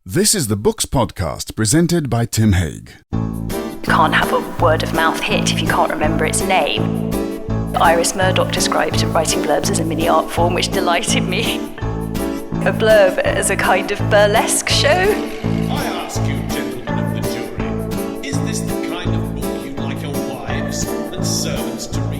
This is the Books Podcast presented by Tim Hague. You can't have a word of mouth hit if you can't remember its name. Iris Murdoch described writing blurbs as a mini art form, which delighted me. A blurb as a kind of burlesque show. I ask you, gentlemen of the jury, is this the kind of book you'd like your wives and servants to read?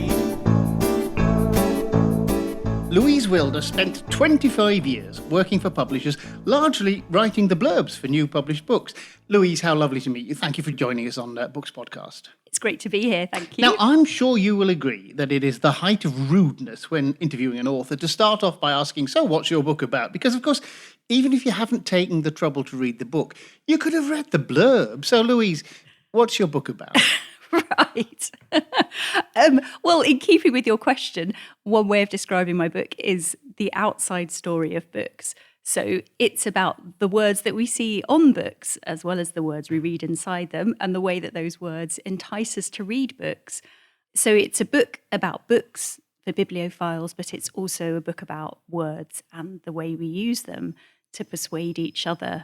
Louise Willder spent 25 years working for publishers, largely writing the blurbs for new published books. Louise, how lovely to meet you. Thank you for joining us on Books Podcast. It's great to be here, thank you. Now, I'm sure you will agree that it is the height of rudeness when interviewing an author to start off by asking, so what's your book about? Because, of course, even if you haven't taken the trouble to read the book, you could have read the blurb. So, Louise, what's your book about? Right. Well, in keeping with your question, one way of describing my book is the outside story of books. So it's about the words that we see on books, as well as the words we read inside them, and the way that those words entice us to read books. So it's a book about books for bibliophiles, but it's also a book about words and the way we use them to persuade each other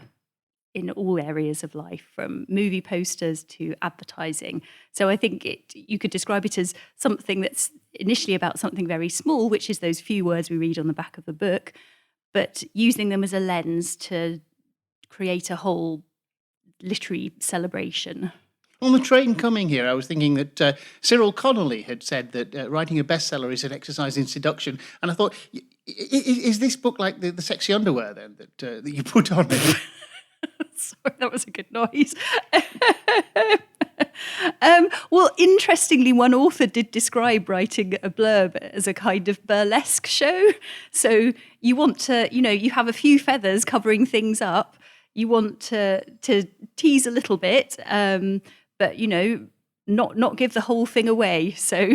in all areas of life, from movie posters to advertising. So I think you could describe it as something that's initially about something very small, which is those few words we read on the back of the book, but using them as a lens to create a whole literary celebration. On the train coming here, I was thinking that Cyril Connolly had said that writing a bestseller is an exercise in seduction. And I thought, is this book like the sexy underwear then that you put on it? Sorry, that was a good noise. Well, interestingly, one author did describe writing a blurb as a kind of burlesque show. So you want to, you have a few feathers covering things up. You want to tease a little bit, but, not give the whole thing away. So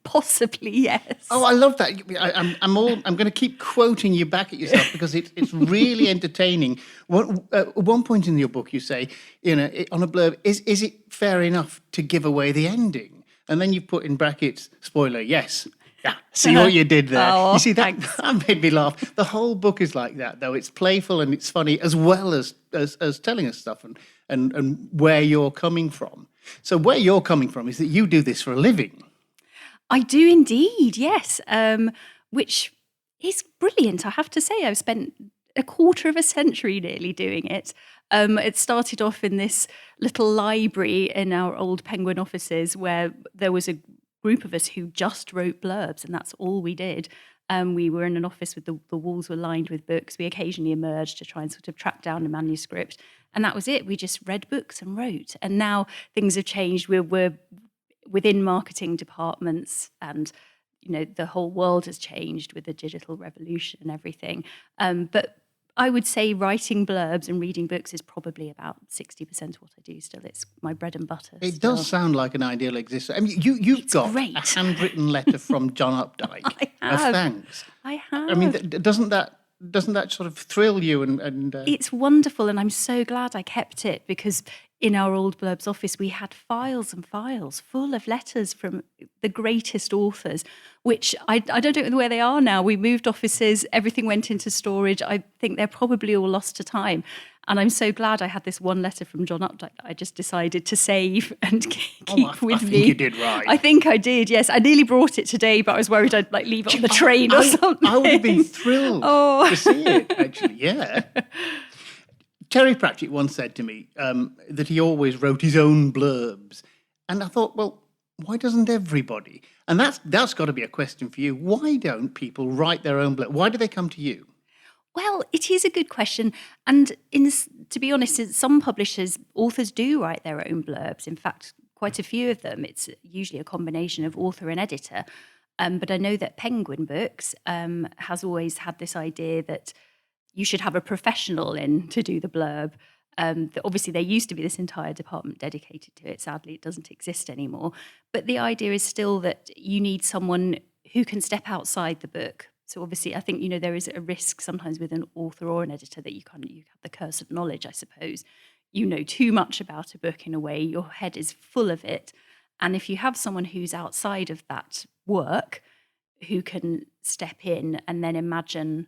possibly yes. Oh, I love that. I'm going to keep quoting you back at yourself because it's really entertaining. At one point in your book, you say, on a blurb, is it fair enough to give away the ending? And then you put in brackets, spoiler, yes. Yeah, see what you did there. Oh, you see, that made me laugh. The whole book is like that, though. It's playful and it's funny, as well as telling us stuff and where you're coming from. So where you're coming from is that you do this for a living. I do indeed, yes, which is brilliant, I have to say. I've spent a quarter of a century nearly doing it. It started off in this little library in our old Penguin offices where there was a group of us who just wrote blurbs, and that's all we did. We were in an office with the walls were lined with books. We occasionally emerged to try and sort of track down a manuscript. And that was it. We just read books and wrote. And now things have changed. We're within marketing departments, and the whole world has changed with the digital revolution and everything. But I would say writing blurbs and reading books is probably about 60% of what I do still. It's my bread and butter. It does sound like an ideal existence. I mean, you've got great. a handwritten letter from John Updike of thanks. I have. I mean, doesn't that sort of thrill you? And It's wonderful, and I'm so glad I kept it, because in our old Blurbs office we had files and files full of letters from the greatest authors, which I don't know where they are now. We moved offices, everything went into storage. I think they're probably all lost to time. And I'm so glad I had this one letter from John Updike that I just decided to save and keep with me. I think you did right. I think I did, yes. I nearly brought it today, but I was worried I'd leave it on the train or something. I would have been thrilled to see it, actually, yeah. Terry Pratchett once said to me that he always wrote his own blurbs. And I thought, well, why doesn't everybody? And that's got to be a question for you. Why don't people write their own blurb? Why do they come to you? Well, it is a good question. And to be honest, in some publishers, authors do write their own blurbs. In fact, quite a few of them. It's usually a combination of author and editor. But I know that Penguin Books has always had this idea that you should have a professional in to do the blurb. Obviously, there used to be this entire department dedicated to it. Sadly, it doesn't exist anymore. But the idea is still that you need someone who can step outside the book. So obviously, I think, there is a risk sometimes with an author or an editor that you have the curse of knowledge, I suppose. You know too much about a book in a way. Your head is full of it. And if you have someone who's outside of that work, who can step in and then imagine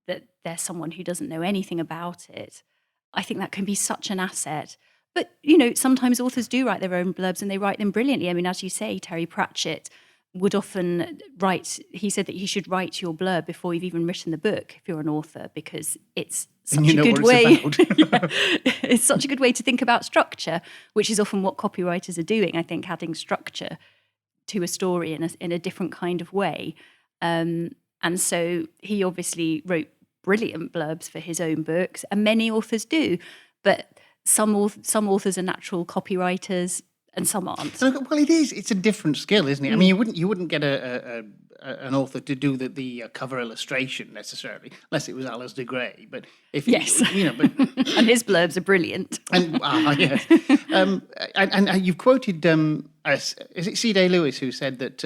that there's someone who doesn't know anything about it, I think that can be such an asset. But, sometimes authors do write their own blurbs and they write them brilliantly. I mean, as you say, Terry Pratchett would often he said that you should write your blurb before you've even written the book if you're an author, because it's such a good way. Yeah, it's such a good way to think about structure, which is often what copywriters are doing. I think adding structure to a story in a different kind of way. And so he obviously wrote brilliant blurbs for his own books, and many authors do. But some authors are natural copywriters, and some aren't. Well, it is. It's a different skill, isn't it? I mean, you wouldn't get an author to do the cover illustration necessarily, unless it was Alistair Gray. But if yes, but and his blurbs are brilliant. And yes, and you've quoted is it C.D. Lewis who said that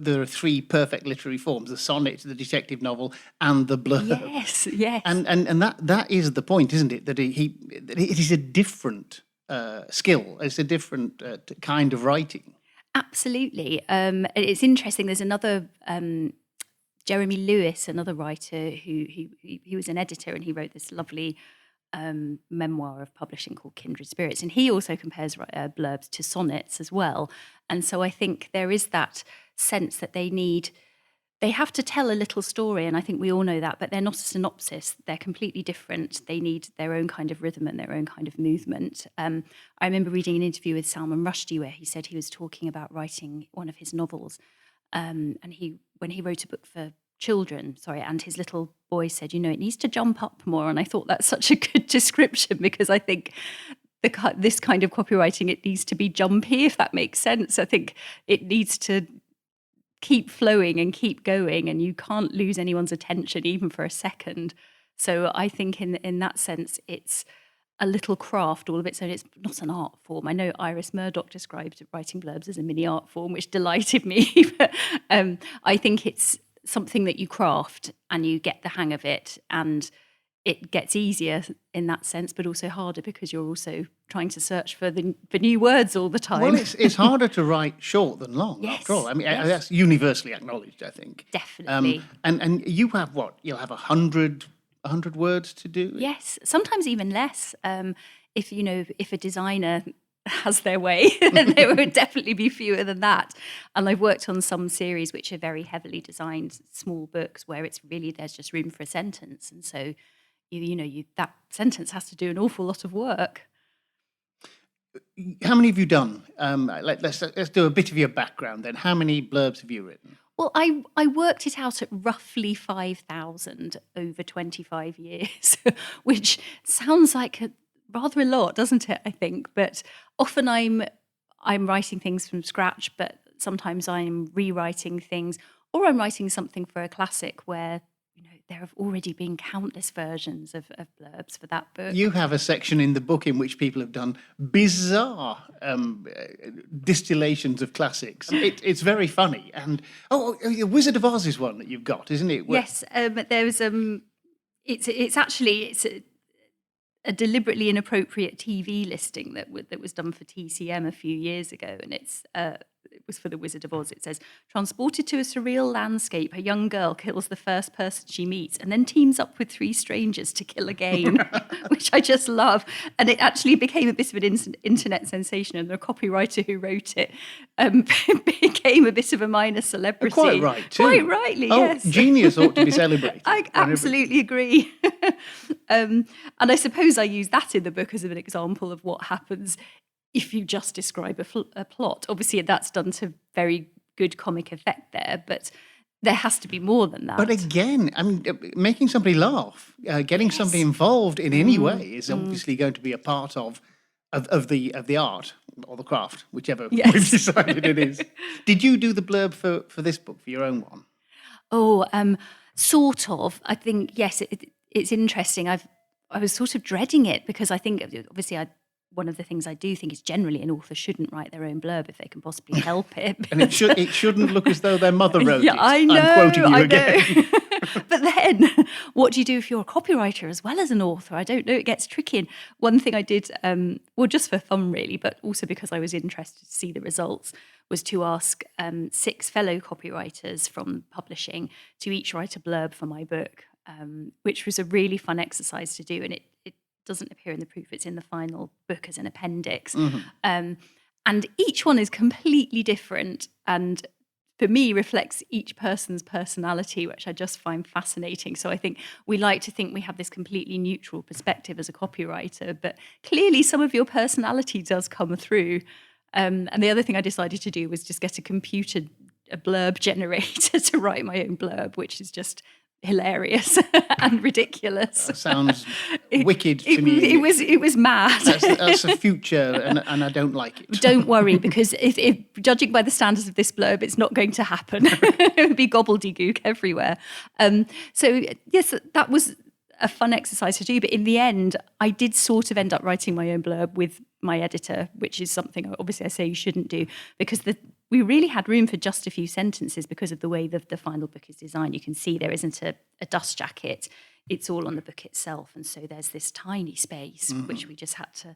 there are three perfect literary forms: the sonnet, the detective novel, and the blurb. Yes. And that is the point, isn't it? That it is a different skill. It's a different kind of writing. Absolutely. It's interesting. There's another Jeremy Lewis, another writer who he was an editor, and he wrote this lovely memoir of publishing called Kindred Spirits, and he also compares blurbs to sonnets as well. And so I think there is that sense that they have to tell a little story, and I think we all know that, but they're not a synopsis. They're completely different. They need their own kind of rhythm and their own kind of movement. I remember reading an interview with Salman Rushdie where he said he was talking about writing one of his novels, and when he wrote a book for children, and his little boy said, it needs to jump up more. And I thought that's such a good description, because I think this kind of copywriting, it needs to be jumpy, if that makes sense. I think it needs to keep flowing and keep going, and you can't lose anyone's attention even for a second. So I think in that sense, it's a little craft all of its own. It's not an art form. I know Iris Murdoch described writing blurbs as a mini art form, which delighted me. But I think it's something that you craft and you get the hang of it, and it gets easier in that sense, but also harder because you're also trying to search for new words all the time. Well, it's harder to write short than long, after all. I mean, that's universally acknowledged, I think. Definitely. And you have what? You'll have 100 words to do? Yes, sometimes even less. If a designer has their way, then there would definitely be fewer than that. And I've worked on some series which are very heavily designed small books where there's just room for a sentence, and so that sentence has to do an awful lot of work. How many have you done? Let's do a bit of your background then. How many blurbs have you written? Well, I worked it out at roughly 5,000 over 25 years, which sounds like rather a lot, doesn't it? I think, but often I'm writing things from scratch, but sometimes I'm rewriting things, or I'm writing something for a classic where there have already been countless versions of blurbs for that book. You have a section in the book in which people have done bizarre distillations of classics. It's very funny. And Wizard of Oz is one that you've got, isn't it? Yes, there's it's a deliberately inappropriate TV listing that was done for TCM a few years ago, and it was for the Wizard of Oz. It says, transported to a surreal landscape, a young girl kills the first person she meets and then teams up with three strangers to kill again, which I just love. And it actually became a bit of an internet sensation, and the copywriter who wrote it became a bit of a minor celebrity. Quite right, too. Quite rightly, yes. Genius ought to be celebrated. I absolutely agree. And I suppose I use that in the book as an example of what happens if you just describe a plot. Obviously, that's done to very good comic effect there, but there has to be more than that. But again, I mean, making somebody laugh, getting somebody involved in any way is obviously going to be a part of the art or the craft, whichever we've decided it is. Did you do the blurb for this book, for your own one? Oh, sort of. I think, yes, it's interesting. I was sort of dreading it because I think, obviously, one of the things I do think is generally an author shouldn't write their own blurb if they can possibly help it. And it shouldn't look as though their mother wrote it. I know. I'm quoting you again. But then, what do you do if you're a copywriter as well as an author? I don't know. It gets tricky. And one thing I did, just for fun really, but also because I was interested to see the results, was to ask 6 fellow copywriters from publishing to each write a blurb for my book, which was a really fun exercise to do. And it doesn't appear in the proof. It's in the final book as an appendix. Mm-hmm. And each one is completely different and for me reflects each person's personality, which I just find fascinating. So I think we like to think we have this completely neutral perspective as a copywriter, but clearly some of your personality does come through. And the other thing I decided to do was just get a blurb generator to write my own blurb, which is just hilarious and ridiculous. That sounds wicked to me. It was mad. That's a future, and I don't like it. Don't worry, because if judging by the standards of this blurb, it's not going to happen. It would be gobbledygook everywhere. So yes, that was a fun exercise to do. But in the end, I did sort of end up writing my own blurb with my editor, which is something obviously I say you shouldn't do, because we really had room for just a few sentences because of the way the final book is designed. You can see there isn't a dust jacket. It's all on the book itself. And so there's this tiny space, which we just had to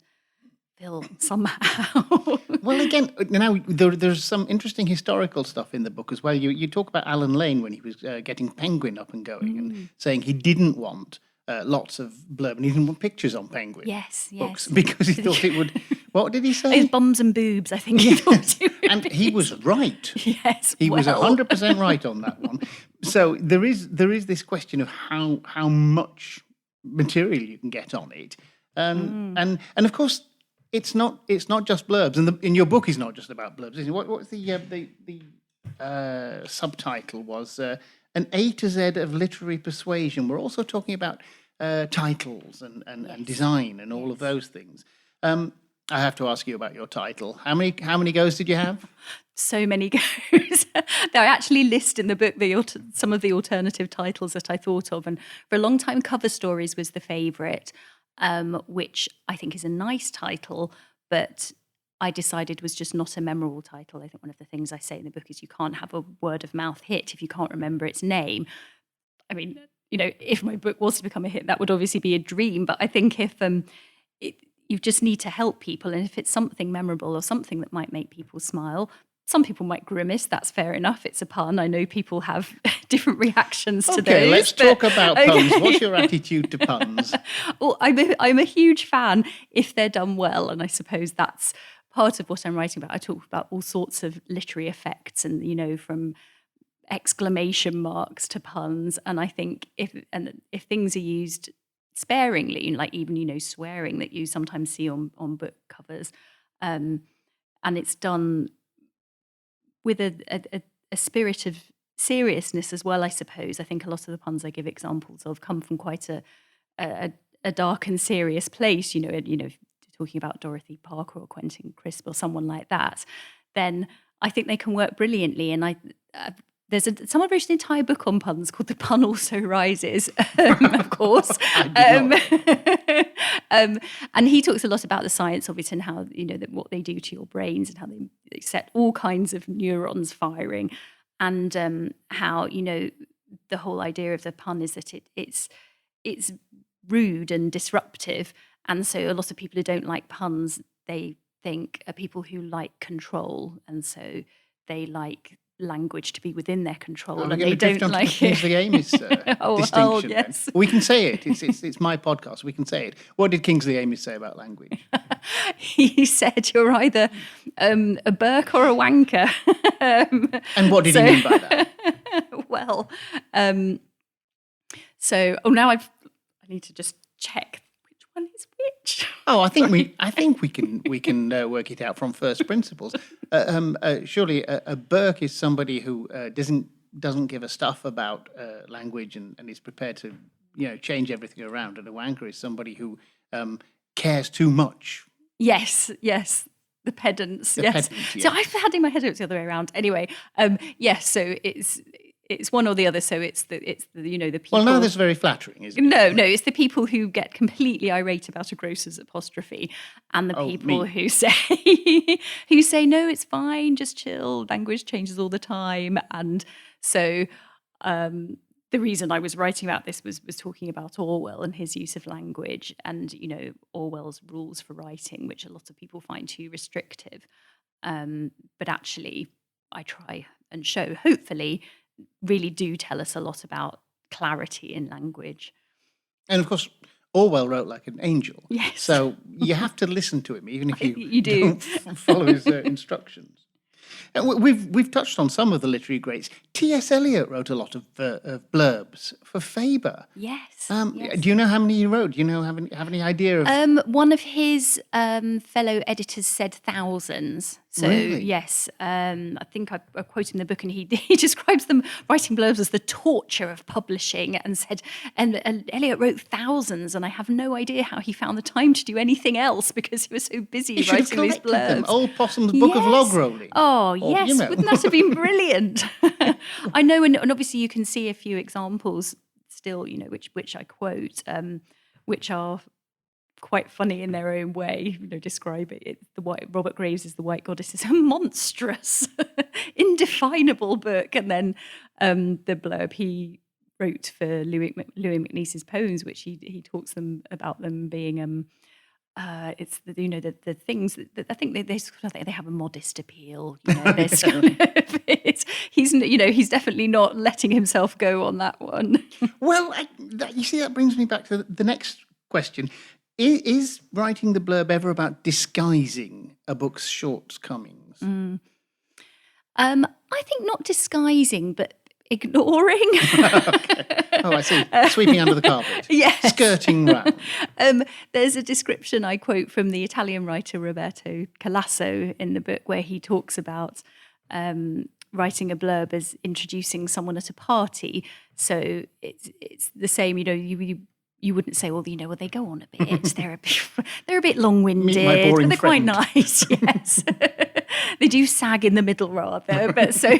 fill somehow. Well, again, now there's some interesting historical stuff in the book as well. You talk about Alan Lane when he was getting Penguin up and going and saying he didn't want lots of blurb and he didn't want pictures on Penguin books because he thought it would... What did he say? His bums and boobs, I think he thought it would And be. he was right. Yes, He was 100% right on that one. So there is this question of how much material you can get on it. And of course... It's not just blurbs, and in your book is not just about blurbs. Is it? What's the subtitle was an A to Z of literary persuasion. We're also talking about titles and design and all of those things. I have to ask you about your title. How many goes did you have? So many goes. I actually list in the book some of the alternative titles that I thought of, and for a long time, Cover Stories was the favourite. Which I think is a nice title, but I decided was just not a memorable title. I think one of the things I say in the book is you can't have a word of mouth hit if you can't remember its name. I mean, if my book was to become a hit, that would obviously be a dream, but I think if you just need to help people, and if it's something memorable or something that might make people smile, some people might grimace, that's fair enough, it's a pun. I know people have different reactions to those. Okay, let's talk about puns. What's your attitude to puns? Well, I'm a huge fan if they're done well, and I suppose that's part of what I'm writing about. I talk about all sorts of literary effects and, from exclamation marks to puns, and I think if things are used sparingly, like even, swearing that you sometimes see on book covers, and it's done with a spirit of seriousness as well, I suppose. I think a lot of the puns I give examples of come from quite a dark and serious place. Talking about Dorothy Parker or Quentin Crisp or someone like that, then I think they can work brilliantly. And someone wrote an entire book on puns called "The Pun Also Rises," of course. And he talks a lot about the science of it and how what they do to your brains and how they set all kinds of neurons firing, and how the whole idea of the pun is that it's rude and disruptive, and so a lot of people who don't like puns, they think are people who like control, and so they like language to be within their control, and they don't like it. Kingsley Amis distinction. Yes. We can say it. It's my podcast. We can say it. What did Kingsley Amis say about language? He said you're either a Burke or a wanker. And what did he mean by that? Well, now I need to just check which one is which. Oh, I think we can work it out from first principles. Surely a Burke is somebody who doesn't give a stuff about language and is prepared to change everything around. And a wanker is somebody who cares too much. Yes, the pedants. Yes. So I've had in my head it's the other way around. Anyway, yes. So it's one or the other. So it's the people. Well, now that's very flattering, isn't it? No, it's the people who get completely irate about a grocer's apostrophe, and the people who say no, it's fine, just chill. Language changes all the time, and so the reason I was writing about this was talking about Orwell and his use of language, and Orwell's rules for writing, which a lot of people find too restrictive. But actually, I try and show, hopefully, really do tell us a lot about clarity in language. And of course, Orwell wrote like an angel. Yes. So you have to listen to him, even if you, You do. don't follow his instructions. And we've touched on some of the literary greats. T.S. Eliot wrote a lot of blurbs for Faber. Yes. Do you know how many he wrote? Do you know have any idea of? One of his fellow editors said thousands. So Really? yes, I think I quote in the book, and he describes them writing blurbs as the torture of publishing, and said, and Eliot wrote thousands, and I have no idea how he found the time to do anything else because he was so busy He should have writing these collected them. blurbs. Old Possum's Book of Yes. Log Rolling. Oh, Or, yes. you know. Wouldn't that have been brilliant? I know, and obviously you can see a few examples still, which I quote, which are quite funny in their own way. Describe it. Robert Graves is The White Goddess is a monstrous, indefinable book, and then the blurb he wrote for Louis MacNeice's poems, which he talks about them being it's the things that I think they have a modest appeal. There's he's definitely not letting himself go on that one. Well, you see, that brings me back to the next question. Is writing the blurb ever about disguising a book's shortcomings? I think not disguising, but ignoring. Okay. Oh, I see. Sweeping under the carpet. Yes. Skirting round. There's a description I quote from the Italian writer Roberto Calasso in the book where he talks about writing a blurb as introducing someone at a party. So it's the same, you wouldn't say, well, they go on a bit. They're a bit long-winded, Meet my boring but they're quite friend. nice. Yes, they do sag in the middle rather. But so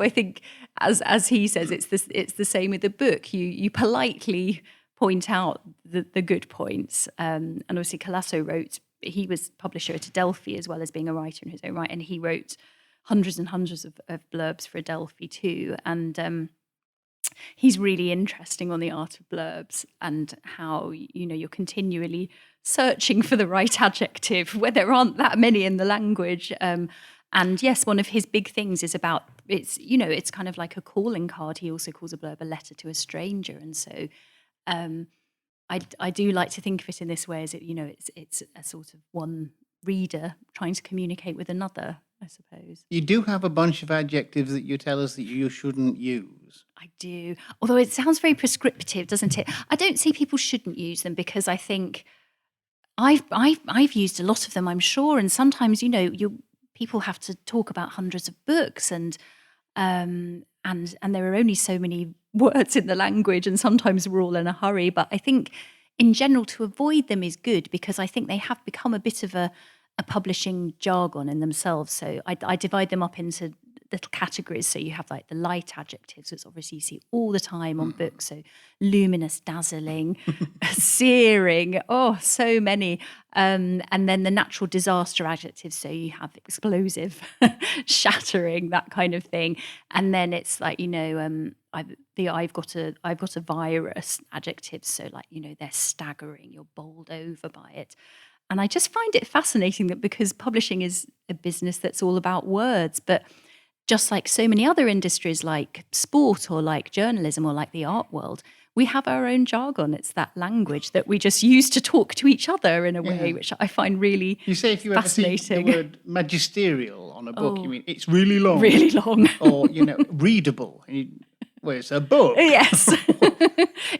I think, as he says, it's the same with the book. You politely point out the good points, and obviously Calasso he was publisher at Adelphi as well as being a writer in his own right, and he wrote hundreds and hundreds of blurbs for Adelphi too, and. He's really interesting on the art of blurbs and how you're continually searching for the right adjective where there aren't that many in the language. And yes, one of his big things is about it's kind of like a calling card. He also calls a blurb a letter to a stranger, and so I do like to think of it in this way as it's a sort of one reader trying to communicate with another, I suppose. You do have a bunch of adjectives that you tell us that you shouldn't use. I do. Although it sounds very prescriptive, doesn't it? I don't see people shouldn't use them because I think I've used a lot of them, I'm sure. And sometimes, people have to talk about hundreds of books and there are only so many words in the language, and sometimes we're all in a hurry. But I think in general to avoid them is good because I think they have become a bit of a publishing jargon in themselves. So I divide them up into little categories. So you have like the light adjectives, which obviously you see all the time on books. So luminous, dazzling, searing, so many. And then the natural disaster adjectives. So you have explosive, shattering, that kind of thing. And then it's like, I've got a virus adjectives. So like, they're staggering, you're bowled over by it. And I just find it fascinating that because publishing is a business that's all about words, but just like so many other industries like sport or like journalism or like the art world, we have our own jargon. It's that language that we just use to talk to each other in a way, which I find really You say if you ever see fascinating. the word magisterial on a book, you mean it's really long. Really long. Or, readable. Well, it's a book. Yes.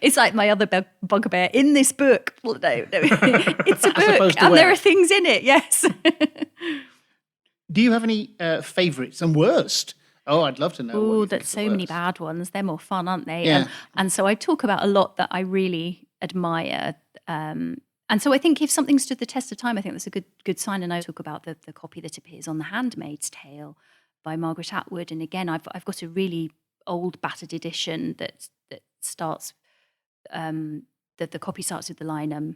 It's like my other bugbear in this book. Well, no, it's a book opposed to and where? there are things in it, yes. Do you have any favourites and worst? Oh, I'd love to know. Oh, there's so many bad ones. They're more fun, aren't they? Yeah. And so I talk about a lot that I really admire. And so I think if something stood the test of time, I think that's a good sign. And I talk about the copy that appears on The Handmaid's Tale by Margaret Atwood. And again, I've got a really old battered edition that starts the copy starts with the line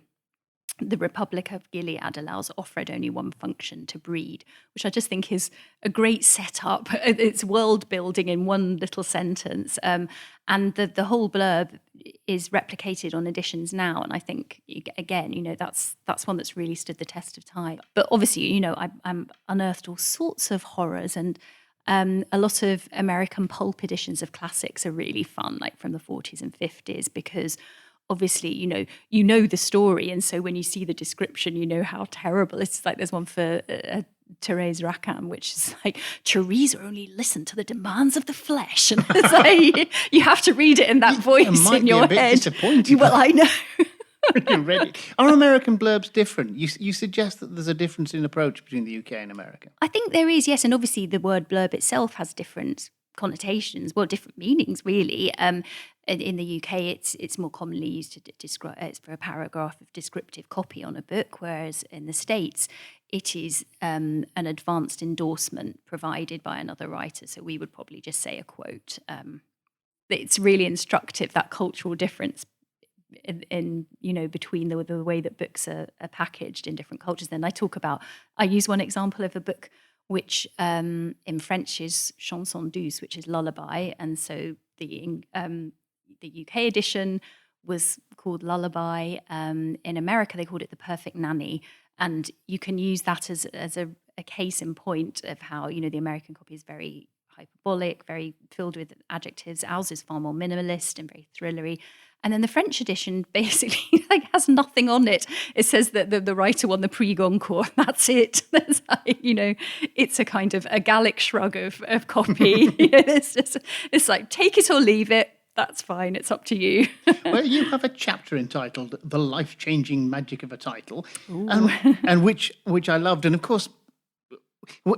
the Republic of Gilead allows Offred only one function, to breed, which I just think is a great setup. It's world building in one little sentence, and the whole blurb is replicated on editions now. And I think again, that's one that's really stood the test of time. But obviously, I'm unearthed all sorts of horrors, and a lot of American pulp editions of classics are really fun, like from the 40s and 50s, because obviously, you know the story, and so when you see the description, you know how terrible. It's like there's one for Therese Rackham, which is like, Teresa only listened to the demands of the flesh, and it's like you have to read it in that voice in your It might be a bit head. disappointing. Well, I know. When you read it. Are American blurbs different? You suggest that there's a difference in approach between the UK and America. I think there is, yes, and obviously the word blurb itself has different connotations, well, different meanings, really. In the UK, it's more commonly used to describe, it's for a paragraph of descriptive copy on a book, whereas in the States, it is an advanced endorsement provided by another writer. So we would probably just say a quote. It's really instructive, that cultural difference in between the way that books are packaged in different cultures. Then I use one example of a book which in French is chanson douce, which is lullaby, and so the UK edition was called Lullaby. In America, they called it The Perfect Nanny, and you can use that as a case in point of how the American copy is very hyperbolic, very filled with adjectives. Ours is far more minimalist and very thrillery. And then the French edition basically has nothing on it. It says that the writer won the Prix Goncourt. That's it. That's it's a kind of a Gallic shrug of copy. It's like, take it or leave it. That's fine. It's up to you. Well, you have a chapter entitled "The Life-Changing Magic of a Title," and which I loved. And of course,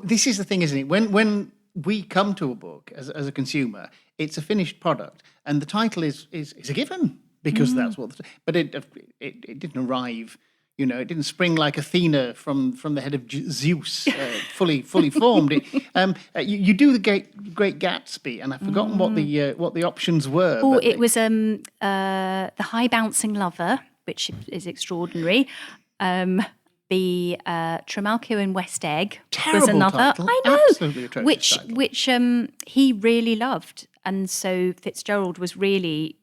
this is the thing, isn't it? When we come to a book as a consumer, it's a finished product, and the title is a given because that's what. But it didn't arrive. It didn't spring like Athena from the head of Zeus, fully formed. You do the Great Gatsby, and I've forgotten what the options were. Oh, it was the High Bouncing Lover, which is extraordinary. The Trimalchio in West Egg was another. Title. I know, Absolutely atrocious title. which he really loved, and so Fitzgerald was really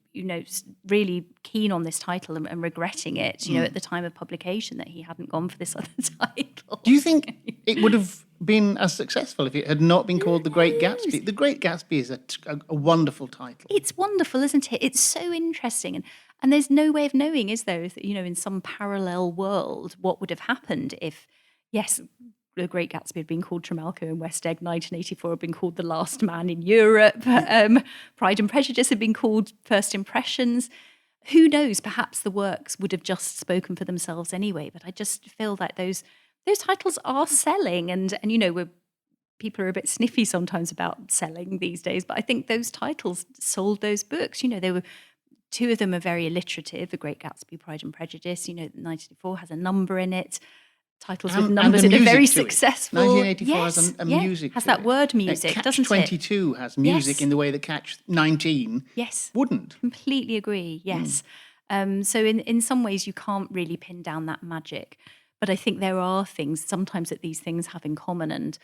really keen on this title and regretting it. At the time of publication, that he hadn't gone for this other title. Do you think it would have been as successful if it had not been called The Great Gatsby? The Great Gatsby is a wonderful title. It's wonderful, isn't it? It's so interesting, and there's no way of knowing, is there? In some parallel world, what would have happened if, yes, The Great Gatsby had been called Trimalchio in West Egg, 1984 had been called The Last Man in Europe, Pride and Prejudice had been called First Impressions. Who knows? Perhaps the works would have just spoken for themselves anyway. But I just feel that those titles are selling, and people are a bit sniffy sometimes about selling these days. But I think those titles sold those books. They were. Two of them are very alliterative. The Great Gatsby, Pride and Prejudice. 1984 has a number in it. Titles with numbers that are very successful. 1984 has a music. Has that word music, doesn't it? Catch 22 has music in the way that Catch 19 wouldn't. Completely agree, yes. So in some ways you can't really pin down that magic. But I think there are things sometimes that these things have in common. And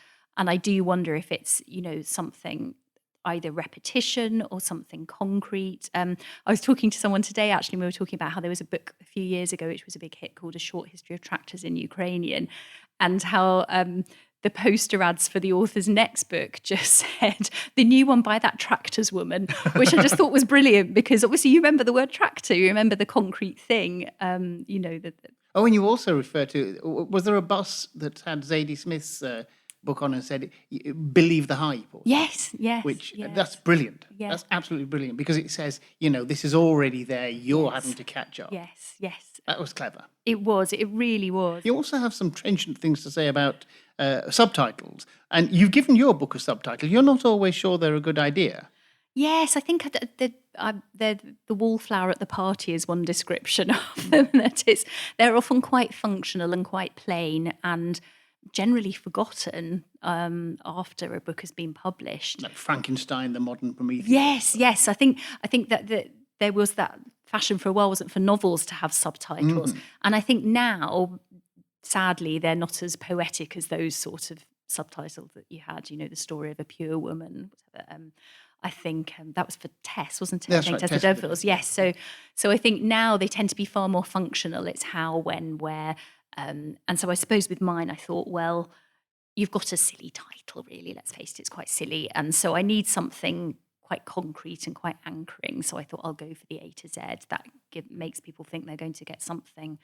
I do wonder if it's, something either repetition or something concrete. I was talking to someone today, actually, and we were talking about how there was a book a few years ago which was a big hit called A Short History of Tractors in Ukrainian, and how the poster ads for the author's next book just said, the new one by that tractors woman, which I just thought was brilliant, because obviously you remember the word tractor, you remember the concrete thing, and you also refer to, was there a bus that had Zadie Smith's book on and said, believe the hype? Yes. That's brilliant. Yes. That's absolutely brilliant, because it says, this is already there, you're having to catch up. Yes. That was clever. It was, it really was. You also have some trenchant things to say about subtitles, and you've given your book a subtitle. You're not always sure they're a good idea. Yes, I think the wallflower at the party is one description of them. They're often quite functional and quite plain, and generally forgotten after a book has been published. Like Frankenstein, the modern Prometheus. Yes. I think that there was that fashion for a while, wasn't, for novels to have subtitles. And I think now, sadly, they're not as poetic as those sort of subtitles that you had, The Story of a Pure Woman. I think that was for Tess, wasn't it? That's I think right, Tess the Dovilles. Yes. So I think now they tend to be far more functional. It's how, when, where. And so I suppose with mine, I thought, well, you've got a silly title, really. Let's face it, it's quite silly. And so I need something quite concrete and quite anchoring. So I thought I'll go for the A to Z. That makes people think they're going to get something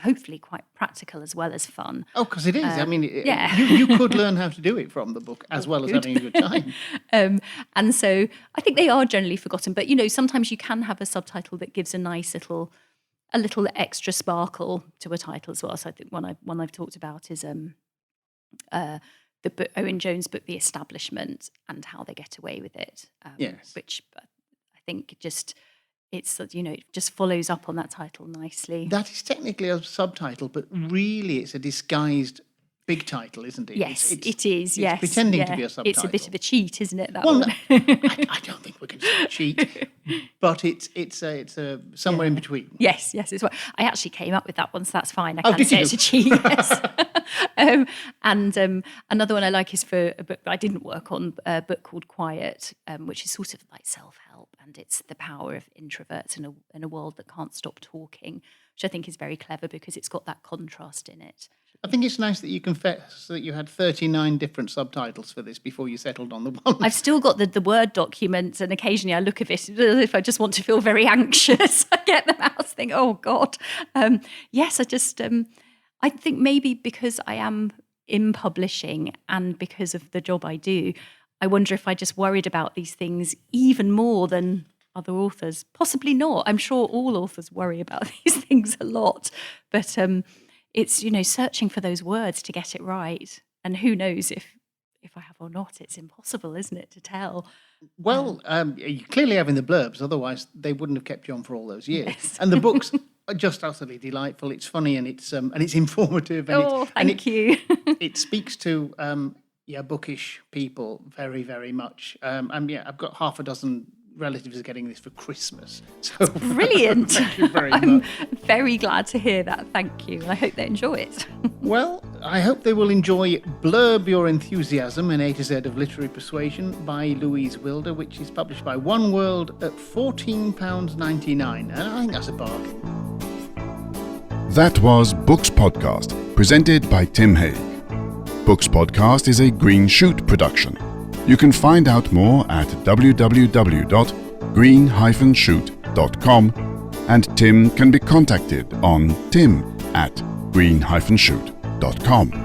hopefully quite practical as well as fun. Oh, because it is. I mean, yeah. you could learn how to do it from the book as well as having a good time. And so I think they are generally forgotten. But, sometimes you can have a subtitle that gives a nice little extra sparkle to a title as well. So I think one I've talked about is the book, Owen Jones' book, The Establishment, and How They Get Away with It. Yes. Which I think it just follows up on that title nicely. That is technically a subtitle, but really it's a disguised big title, isn't it? Yes, it is. Yes, pretending to be a subtitle. It's a bit of a cheat, isn't it? Well, no, I don't think we can say cheat, but it's somewhere in between. Yes, it's what I actually came up with that one, so that's fine. I can't did say you? it's a cheat. Yes. And another one I like is for a book I didn't work on, a book called Quiet, which is sort of like self-help, and it's the power of introverts in a world that can't stop talking, which I think is very clever because it's got that contrast in it. I think it's nice that you confess that you had 39 different subtitles for this before you settled on the one. I've still got the Word documents, and occasionally I look at it if I just want to feel very anxious. I get them out and think, oh, God. Yes, I think maybe because I am in publishing and because of the job I do, I wonder if I just worried about these things even more than other authors. Possibly not. I'm sure all authors worry about these things a lot. But it's, searching for those words to get it right. And who knows if I have or not. It's impossible, isn't it, to tell? Well, you clearly have in the blurbs, otherwise they wouldn't have kept you on for all those years. Yes. And the books are just utterly delightful. It's funny and it's informative. And thank you. It speaks to bookish people very, very much. I've got half a dozen relatives are getting this for Christmas. So brilliant. Thank you very I'm much. very glad to hear that. Thank you. I hope they enjoy it. Well, I hope they will enjoy Blurb Your Enthusiasm, an A to Z of Literary Persuasion by Louise Willder, which is published by One World at £14.99. And I think that's a bargain. That was Books Podcast, presented by Tim Haig. Books Podcast is a Green Shoot production. You can find out more at www.green-shoot.com, and Tim can be contacted on tim@green-shoot.com.